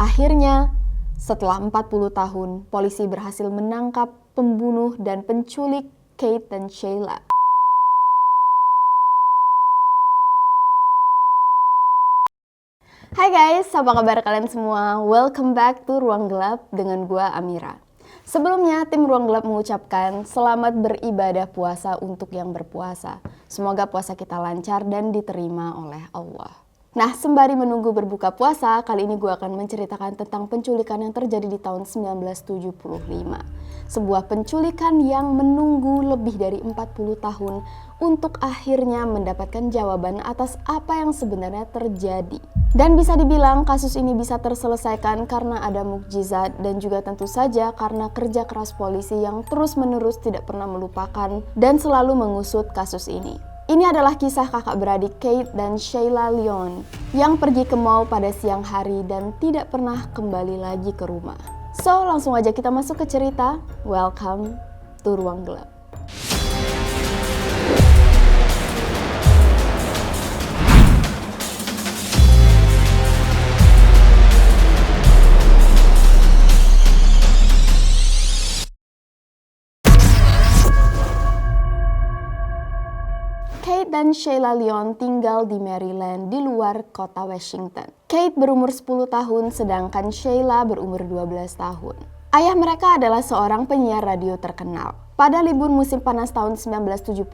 Akhirnya, setelah 40 tahun, polisi berhasil menangkap pembunuh dan penculik Kate dan Sheila. Hai guys, apa kabar kalian semua? Welcome back to Ruang Gelap dengan gua Amira. Sebelumnya, tim Ruang Gelap mengucapkan selamat beribadah puasa untuk yang berpuasa. Semoga puasa kita lancar dan diterima oleh Allah. Nah, sembari menunggu berbuka puasa, kali ini gue akan menceritakan tentang penculikan yang terjadi di tahun 1975. Sebuah penculikan yang menunggu lebih dari 40 tahun untuk akhirnya mendapatkan jawaban atas apa yang sebenarnya terjadi. Dan bisa dibilang kasus ini bisa terselesaikan karena ada mukjizat dan juga tentu saja karena kerja keras polisi yang terus-menerus tidak pernah melupakan dan selalu mengusut kasus ini. Ini adalah kisah kakak beradik Kate dan Sheila Lyon yang pergi ke mall pada siang hari dan tidak pernah kembali lagi ke rumah. So, langsung aja kita masuk ke cerita. Welcome to Ruang Gelap. Kate dan Sheila Lyon tinggal di Maryland di luar kota Washington. Kate berumur 10 tahun sedangkan Sheila berumur 12 tahun. Ayah mereka adalah seorang penyiar radio terkenal. Pada libur musim panas tahun 1975,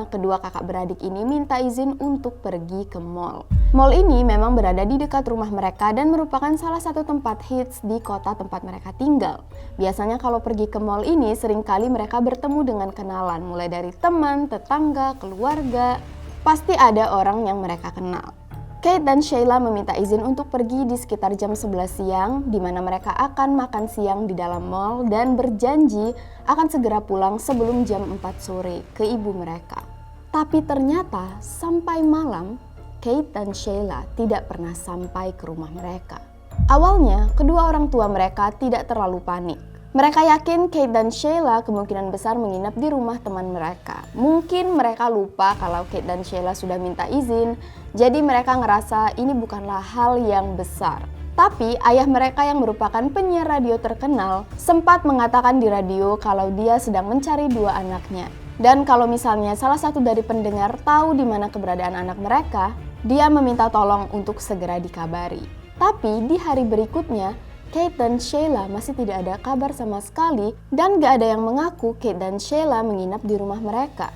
kedua kakak beradik ini minta izin untuk pergi ke mall. Mall ini memang berada di dekat rumah mereka dan merupakan salah satu tempat hits di kota tempat mereka tinggal. Biasanya kalau pergi ke mall ini seringkali mereka bertemu dengan kenalan, mulai dari teman, tetangga, keluarga. Pasti ada orang yang mereka kenal. Kate dan Sheila meminta izin untuk pergi di sekitar jam 11 siang, di mana mereka akan makan siang di dalam mall dan berjanji akan segera pulang sebelum jam 4 sore ke ibu mereka. Tapi ternyata sampai malam, Kate dan Sheila tidak pernah sampai ke rumah mereka. Awalnya, kedua orang tua mereka tidak terlalu panik. Mereka yakin Kate dan Sheila kemungkinan besar menginap di rumah teman mereka. Mungkin mereka lupa kalau Kate dan Sheila sudah minta izin, jadi mereka ngerasa ini bukanlah hal yang besar. Tapi ayah mereka yang merupakan penyiar radio terkenal sempat mengatakan di radio kalau dia sedang mencari dua anaknya. Dan kalau misalnya salah satu dari pendengar tahu di mana keberadaan anak mereka, dia meminta tolong untuk segera dikabari. Tapi di hari berikutnya, Kate dan Sheila masih tidak ada kabar sama sekali dan gak ada yang mengaku Kate dan Sheila menginap di rumah mereka.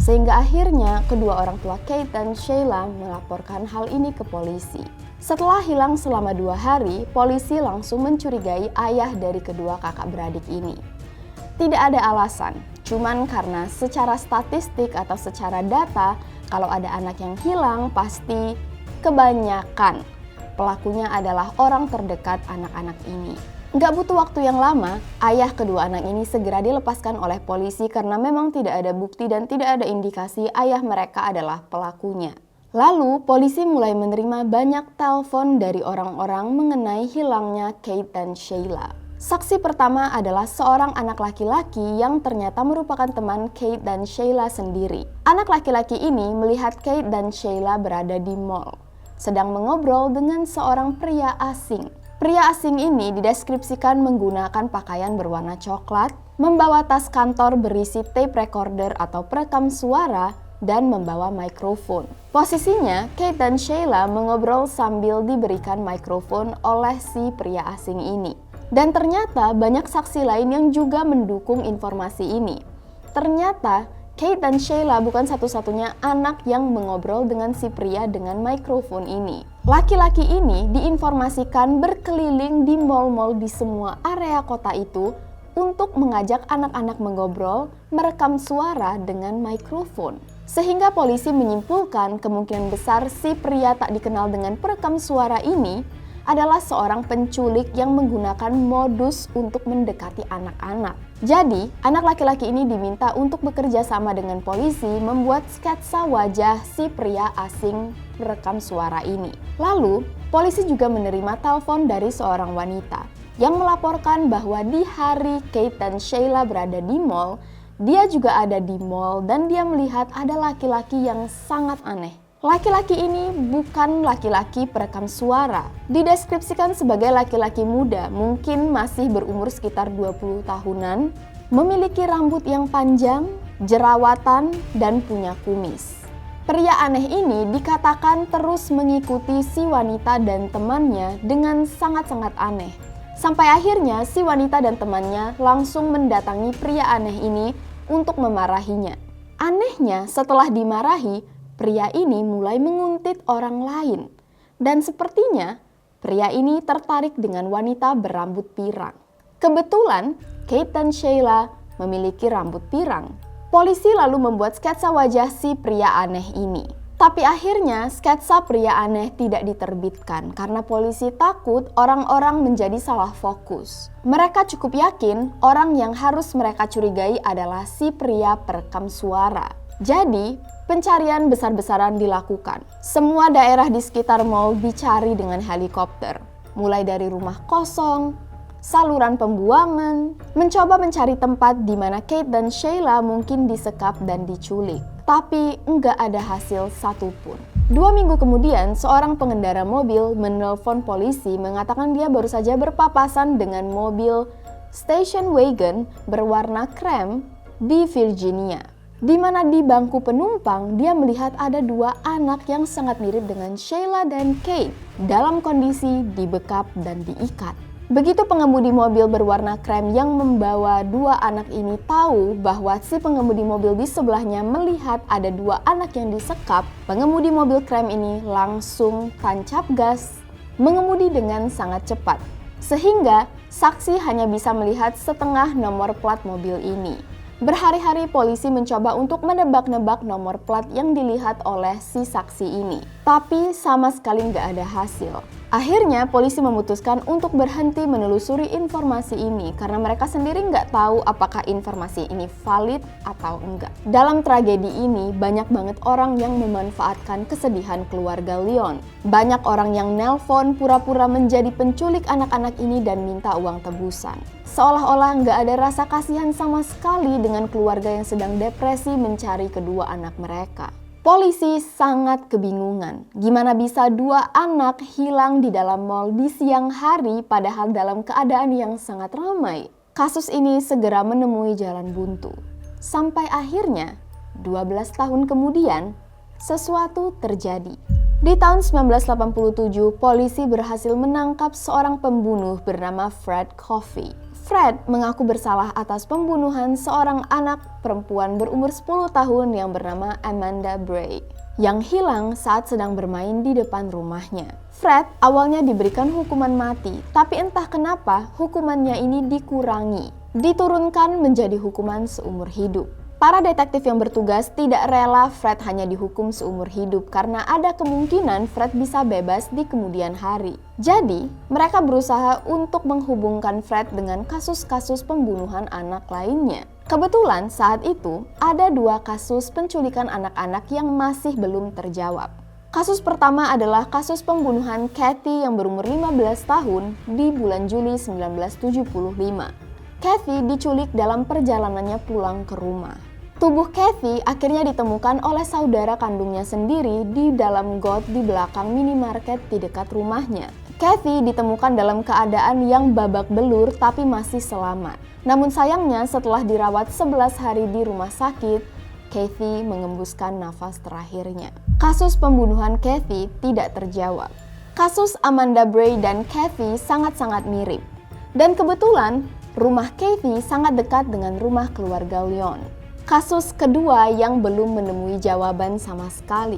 Sehingga akhirnya kedua orang tua Kate dan Sheila melaporkan hal ini ke polisi. Setelah hilang selama 2 hari, polisi langsung mencurigai ayah dari kedua kakak beradik ini. Tidak ada alasan, cuman karena secara statistik atau secara data, kalau ada anak yang hilang pasti kebanyakan pelakunya adalah orang terdekat anak-anak ini. Nggak butuh waktu yang lama, ayah kedua anak ini segera dilepaskan oleh polisi karena memang tidak ada bukti dan tidak ada indikasi ayah mereka adalah pelakunya. Lalu, polisi mulai menerima banyak telepon dari orang-orang mengenai hilangnya Kate dan Sheila. Saksi pertama adalah seorang anak laki-laki yang ternyata merupakan teman Kate dan Sheila sendiri. Anak laki-laki ini melihat Kate dan Sheila berada di mall, sedang mengobrol dengan seorang pria asing. Pria asing ini dideskripsikan menggunakan pakaian berwarna coklat, membawa tas kantor berisi tape recorder atau perekam suara, dan membawa mikrofon. Posisinya, Kate dan Sheila mengobrol sambil diberikan mikrofon oleh si pria asing ini. Dan ternyata banyak saksi lain yang juga mendukung informasi ini. Ternyata Kate dan Sheila bukan satu-satunya anak yang mengobrol dengan si pria dengan mikrofon ini. Laki-laki ini diinformasikan berkeliling di mal-mal di semua area kota itu untuk mengajak anak-anak mengobrol, merekam suara dengan mikrofon. Sehingga polisi menyimpulkan kemungkinan besar si pria tak dikenal dengan perekam suara ini adalah seorang penculik yang menggunakan modus untuk mendekati anak-anak. Jadi, anak laki-laki ini diminta untuk bekerja sama dengan polisi membuat sketsa wajah si pria asing perekam suara ini. Lalu, polisi juga menerima telepon dari seorang wanita yang melaporkan bahwa di hari Kate dan Sheila berada di mall, dia juga ada di mall dan dia melihat ada laki-laki yang sangat aneh. Laki-laki ini bukan laki-laki perekam suara. Dideskripsikan sebagai laki-laki muda, mungkin masih berumur sekitar 20 tahunan, memiliki rambut yang panjang, jerawatan, dan punya kumis. Pria aneh ini dikatakan terus mengikuti si wanita dan temannya dengan sangat-sangat aneh. Sampai akhirnya si wanita dan temannya langsung mendatangi pria aneh ini untuk memarahinya. Anehnya, setelah dimarahi, pria ini mulai menguntit orang lain. Dan sepertinya pria ini tertarik dengan wanita berambut pirang. Kebetulan Kate dan Sheila memiliki rambut pirang. Polisi lalu membuat sketsa wajah si pria aneh ini. Tapi akhirnya sketsa pria aneh tidak diterbitkan karena polisi takut orang-orang menjadi salah fokus. Mereka cukup yakin orang yang harus mereka curigai adalah si pria perekam suara. Jadi, pencarian besar-besaran dilakukan. Semua daerah di sekitar mall dicari dengan helikopter. Mulai dari rumah kosong, saluran pembuangan, mencoba mencari tempat di mana Kate dan Sheila mungkin disekap dan diculik. Tapi nggak ada hasil satupun. 2 minggu kemudian, seorang pengendara mobil menelpon polisi mengatakan dia baru saja berpapasan dengan mobil station wagon berwarna krem di Virginia. Di mana di bangku penumpang dia melihat ada 2 anak yang sangat mirip dengan Sheila dan Kate dalam kondisi dibekap dan diikat. Begitu pengemudi mobil berwarna krem yang membawa 2 anak ini tahu bahwa si pengemudi mobil di sebelahnya melihat ada 2 anak yang disekap, pengemudi mobil krem ini langsung tancap gas, mengemudi dengan sangat cepat. Sehingga saksi hanya bisa melihat setengah nomor plat mobil ini. Berhari-hari polisi mencoba untuk menebak-nebak nomor plat yang dilihat oleh si saksi ini. Tapi sama sekali nggak ada hasil. Akhirnya polisi memutuskan untuk berhenti menelusuri informasi ini karena mereka sendiri nggak tahu apakah informasi ini valid atau enggak. Dalam tragedi ini banyak banget orang yang memanfaatkan kesedihan keluarga Leon. Banyak orang yang nelpon pura-pura menjadi penculik anak-anak ini dan minta uang tebusan. Seolah-olah nggak ada rasa kasihan sama sekali dengan keluarga yang sedang depresi mencari kedua anak mereka. Polisi sangat kebingungan, gimana bisa 2 anak hilang di dalam mal di siang hari padahal dalam keadaan yang sangat ramai. Kasus ini segera menemui jalan buntu. Sampai akhirnya, 12 tahun kemudian, sesuatu terjadi. Di tahun 1987, polisi berhasil menangkap seorang pembunuh bernama Fred Coffey. Fred mengaku bersalah atas pembunuhan seorang anak perempuan berumur 10 tahun yang bernama Amanda Bray, yang hilang saat sedang bermain di depan rumahnya. Fred awalnya diberikan hukuman mati, tapi entah kenapa hukumannya ini dikurangi, diturunkan menjadi hukuman seumur hidup. Para detektif yang bertugas tidak rela Fred hanya dihukum seumur hidup karena ada kemungkinan Fred bisa bebas di kemudian hari. Jadi, mereka berusaha untuk menghubungkan Fred dengan kasus-kasus pembunuhan anak lainnya. Kebetulan saat itu ada 2 kasus penculikan anak-anak yang masih belum terjawab. Kasus pertama adalah kasus pembunuhan Kathy yang berumur 15 tahun di bulan Juli 1975. Kathy diculik dalam perjalanannya pulang ke rumah. Tubuh Kathy akhirnya ditemukan oleh saudara kandungnya sendiri di dalam got di belakang minimarket di dekat rumahnya. Kathy ditemukan dalam keadaan yang babak belur tapi masih selamat. Namun sayangnya setelah dirawat 11 hari di rumah sakit, Kathy mengembuskan nafas terakhirnya. Kasus pembunuhan Kathy tidak terjawab. Kasus Amanda Bray dan Kathy sangat-sangat mirip. Dan kebetulan, rumah Kathy sangat dekat dengan rumah keluarga Leon. Kasus kedua yang belum menemui jawaban sama sekali.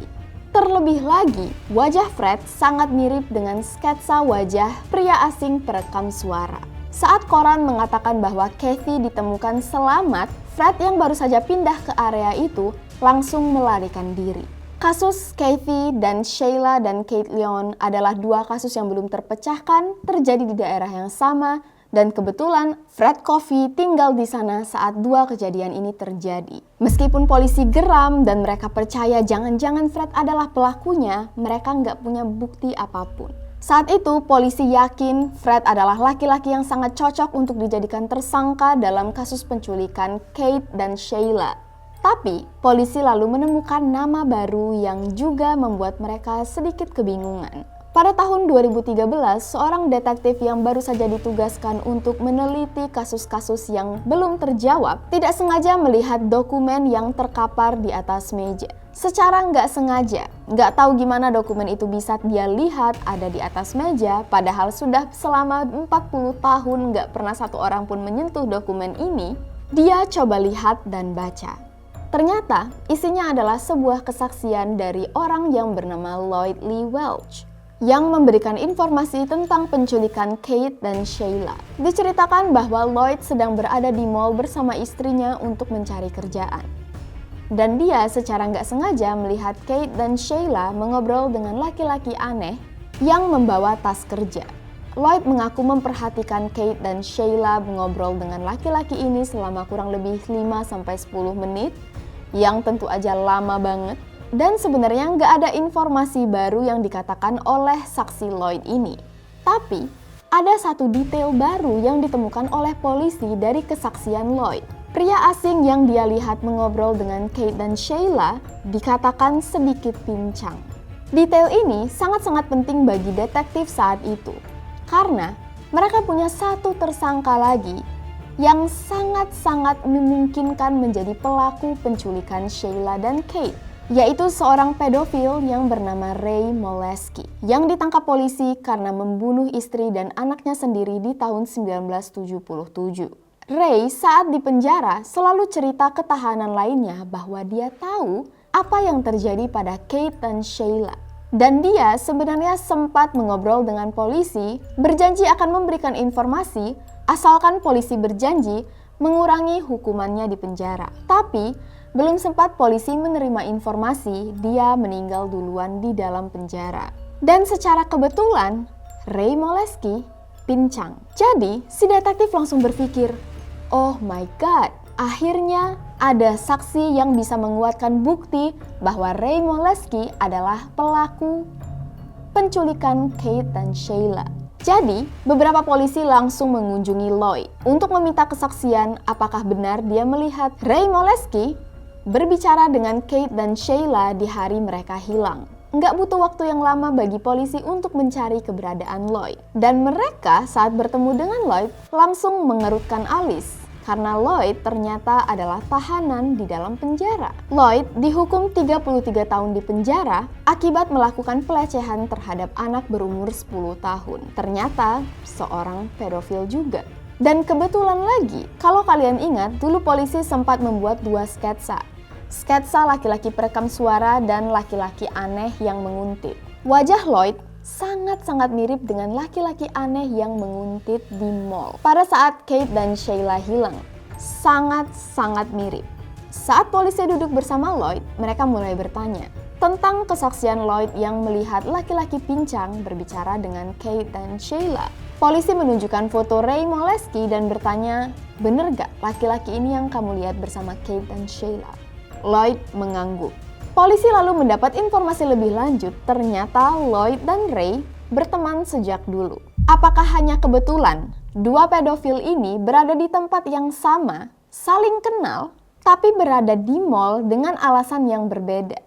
Terlebih lagi, wajah Fred sangat mirip dengan sketsa wajah pria asing perekam suara. Saat koran mengatakan bahwa Kathy ditemukan selamat, Fred yang baru saja pindah ke area itu langsung melarikan diri. Kasus Kathy dan Sheila dan Kate Leon adalah 2 kasus yang belum terpecahkan, terjadi di daerah yang sama, dan kebetulan Fred Coffey tinggal di sana saat 2 kejadian ini terjadi. Meskipun polisi geram dan mereka percaya jangan-jangan Fred adalah pelakunya, mereka nggak punya bukti apapun. Saat itu polisi yakin Fred adalah laki-laki yang sangat cocok untuk dijadikan tersangka dalam kasus penculikan Kate dan Sheila. Tapi, polisi lalu menemukan nama baru yang juga membuat mereka sedikit kebingungan. Pada tahun 2013, seorang detektif yang baru saja ditugaskan untuk meneliti kasus-kasus yang belum terjawab tidak sengaja melihat dokumen yang terkapar di atas meja. Secara nggak sengaja, nggak tahu gimana dokumen itu bisa dia lihat ada di atas meja, padahal sudah selama 40 tahun nggak pernah satu orang pun menyentuh dokumen ini. Dia coba lihat dan baca. Ternyata isinya adalah sebuah kesaksian dari orang yang bernama Lloyd Lee Welch yang memberikan informasi tentang penculikan Kate dan Sheila. Diceritakan bahwa Lloyd sedang berada di mall bersama istrinya untuk mencari kerjaan. Dan dia secara nggak sengaja melihat Kate dan Sheila mengobrol dengan laki-laki aneh yang membawa tas kerja. Lloyd mengaku memperhatikan Kate dan Sheila mengobrol dengan laki-laki ini selama kurang lebih 5-10 menit, yang tentu aja lama banget. Dan sebenarnya nggak ada informasi baru yang dikatakan oleh saksi Lloyd ini. Tapi, ada satu detail baru yang ditemukan oleh polisi dari kesaksian Lloyd. Pria asing yang dia lihat mengobrol dengan Kate dan Sheila dikatakan sedikit pincang. Detail ini sangat-sangat penting bagi detektif saat itu. Karena mereka punya satu tersangka lagi yang sangat-sangat memungkinkan menjadi pelaku penculikan Sheila dan Kate, yaitu seorang pedofil yang bernama Ray Molesky, yang ditangkap polisi karena membunuh istri dan anaknya sendiri di tahun 1977. Ray saat di penjara selalu cerita ke tahanan lainnya bahwa dia tahu apa yang terjadi pada Kate dan Sheila. Dan dia sebenarnya sempat mengobrol dengan polisi, berjanji akan memberikan informasi asalkan polisi berjanji mengurangi hukumannya di penjara. Tapi, belum sempat polisi menerima informasi, dia meninggal duluan di dalam penjara. Dan secara kebetulan, Ray Molesky pincang. Jadi, si detektif langsung berpikir, oh my god, akhirnya ada saksi yang bisa menguatkan bukti bahwa Ray Molesky adalah pelaku penculikan Kate dan Sheila. Jadi, beberapa polisi langsung mengunjungi Lloyd untuk meminta kesaksian apakah benar dia melihat Ray Molesky berbicara dengan Kate dan Sheila di hari mereka hilang. Nggak butuh waktu yang lama bagi polisi untuk mencari keberadaan Lloyd. Dan mereka saat bertemu dengan Lloyd langsung mengerutkan alis karena Lloyd ternyata adalah tahanan di dalam penjara. Lloyd dihukum 33 tahun di penjara akibat melakukan pelecehan terhadap anak berumur 10 tahun. Ternyata seorang pedofil juga. Dan kebetulan lagi, kalau kalian ingat, dulu polisi sempat membuat 2 sketsa. Sketsa laki-laki perekam suara dan laki-laki aneh yang menguntit. Wajah Lloyd sangat-sangat mirip dengan laki-laki aneh yang menguntit di mall pada saat Kate dan Sheila hilang. Sangat-sangat mirip. Saat polisi duduk bersama Lloyd, mereka mulai bertanya tentang kesaksian Lloyd yang melihat laki-laki pincang berbicara dengan Kate dan Sheila. Polisi menunjukkan foto Ray Molesky dan bertanya, bener gak laki-laki ini yang kamu lihat bersama Kate dan Sheila? Lloyd mengangguk. Polisi lalu mendapat informasi lebih lanjut, ternyata Lloyd dan Ray berteman sejak dulu. Apakah hanya kebetulan dua pedofil ini berada di tempat yang sama, saling kenal, tapi berada di mall dengan alasan yang berbeda?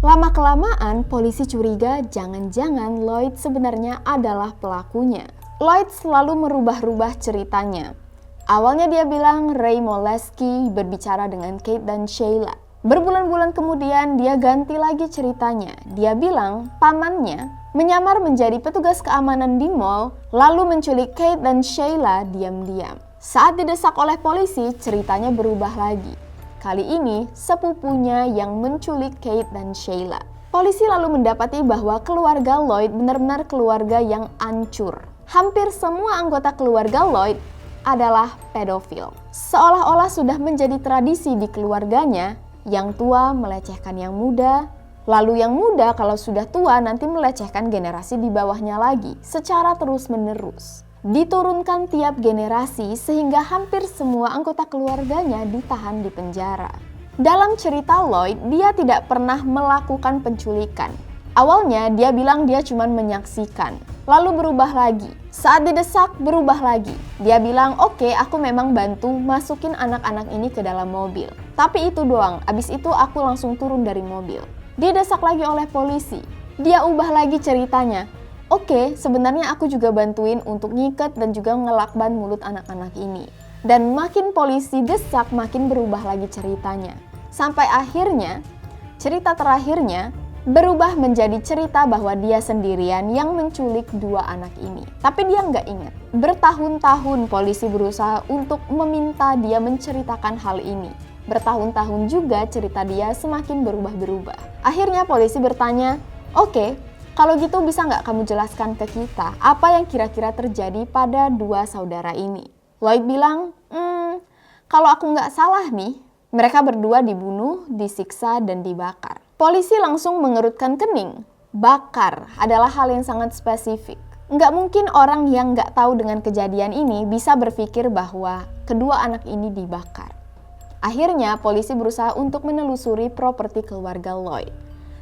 Lama-kelamaan polisi curiga jangan-jangan Lloyd sebenarnya adalah pelakunya. Lloyd selalu merubah-rubah ceritanya. Awalnya dia bilang Ray Molesky berbicara dengan Kate dan Sheila. Berbulan-bulan kemudian dia ganti lagi ceritanya. Dia bilang pamannya menyamar menjadi petugas keamanan di mall lalu menculik Kate dan Sheila diam-diam. Saat didesak oleh polisi, ceritanya berubah lagi. Kali ini sepupunya yang menculik Kate dan Sheila. Polisi lalu mendapati bahwa keluarga Lloyd benar-benar keluarga yang hancur. Hampir semua anggota keluarga Lloyd adalah pedofil. Seolah-olah sudah menjadi tradisi di keluarganya, yang tua melecehkan yang muda, lalu yang muda kalau sudah tua nanti melecehkan generasi di bawahnya lagi, secara terus-menerus. Diturunkan tiap generasi sehingga hampir semua anggota keluarganya ditahan di penjara. Dalam cerita Lloyd, dia tidak pernah melakukan penculikan. Awalnya dia bilang dia cuma menyaksikan, lalu berubah lagi. Saat didesak, berubah lagi. Dia bilang, oke, aku memang bantu masukin anak-anak ini ke dalam mobil. Tapi itu doang, abis itu aku langsung turun dari mobil. Didesak lagi oleh polisi. Dia ubah lagi ceritanya. Oke, sebenarnya aku juga bantuin untuk ngikat dan juga ngelakban mulut anak-anak ini. Dan makin polisi desak, makin berubah lagi ceritanya. Sampai akhirnya, cerita terakhirnya berubah menjadi cerita bahwa dia sendirian yang menculik 2 anak ini. Tapi dia nggak ingat. Bertahun-tahun polisi berusaha untuk meminta dia menceritakan hal ini. Bertahun-tahun juga cerita dia semakin berubah-berubah. Akhirnya polisi bertanya, oke, kalau gitu bisa nggak kamu jelaskan ke kita apa yang kira-kira terjadi pada 2 saudara ini? Lloyd bilang, kalau aku nggak salah nih, mereka berdua dibunuh, disiksa, dan dibakar. Polisi langsung mengerutkan kening. Bakar adalah hal yang sangat spesifik. Nggak mungkin orang yang nggak tahu dengan kejadian ini bisa berpikir bahwa kedua anak ini dibakar. Akhirnya polisi berusaha untuk menelusuri properti keluarga Lloyd.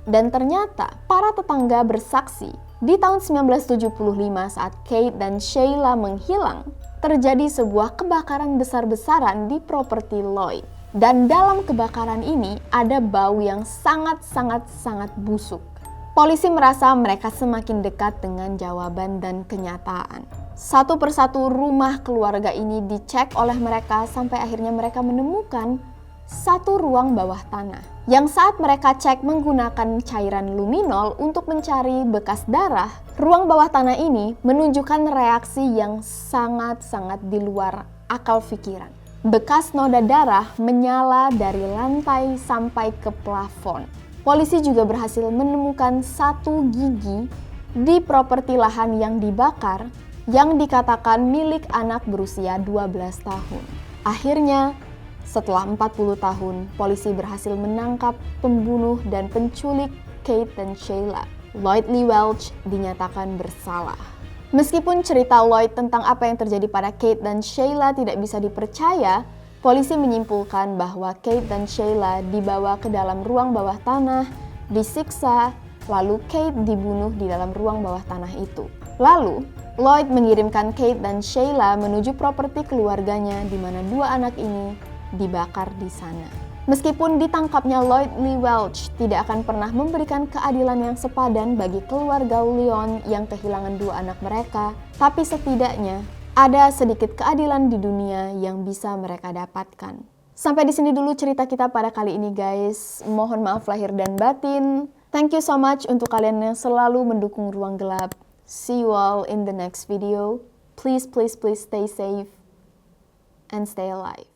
Dan ternyata para tetangga bersaksi di tahun 1975 saat Kate dan Sheila menghilang, terjadi sebuah kebakaran besar-besaran di properti Lloyd. Dan dalam kebakaran ini ada bau yang sangat busuk. Polisi merasa mereka semakin dekat dengan jawaban dan kenyataan. Satu persatu rumah keluarga ini dicek oleh mereka sampai akhirnya mereka menemukan satu ruang bawah tanah. Yang saat mereka cek menggunakan cairan luminol untuk mencari bekas darah, ruang bawah tanah ini menunjukkan reaksi yang sangat di luar akal pikiran. Bekas noda darah menyala dari lantai sampai ke plafon. Polisi juga berhasil menemukan satu gigi di properti lahan yang dibakar yang dikatakan milik anak berusia 12 tahun. Akhirnya, setelah 40 tahun, polisi berhasil menangkap pembunuh dan penculik Kate dan Sheila. Lloyd Lee Welch dinyatakan bersalah. Meskipun cerita Lloyd tentang apa yang terjadi pada Kate dan Sheila tidak bisa dipercaya, polisi menyimpulkan bahwa Kate dan Sheila dibawa ke dalam ruang bawah tanah, disiksa, lalu Kate dibunuh di dalam ruang bawah tanah itu. Lalu, Lloyd mengirimkan Kate dan Sheila menuju properti keluarganya di mana 2 anak ini dibakar di sana. Meskipun ditangkapnya Lloyd Lee Welch tidak akan pernah memberikan keadilan yang sepadan bagi keluarga Leon yang kehilangan 2 anak mereka, tapi setidaknya ada sedikit keadilan di dunia yang bisa mereka dapatkan. Sampai di sini dulu cerita kita pada kali ini guys. Mohon maaf lahir dan batin. Thank you so much untuk kalian yang selalu mendukung Ruang Gelap. See you all in the next video. Please stay safe and stay alive.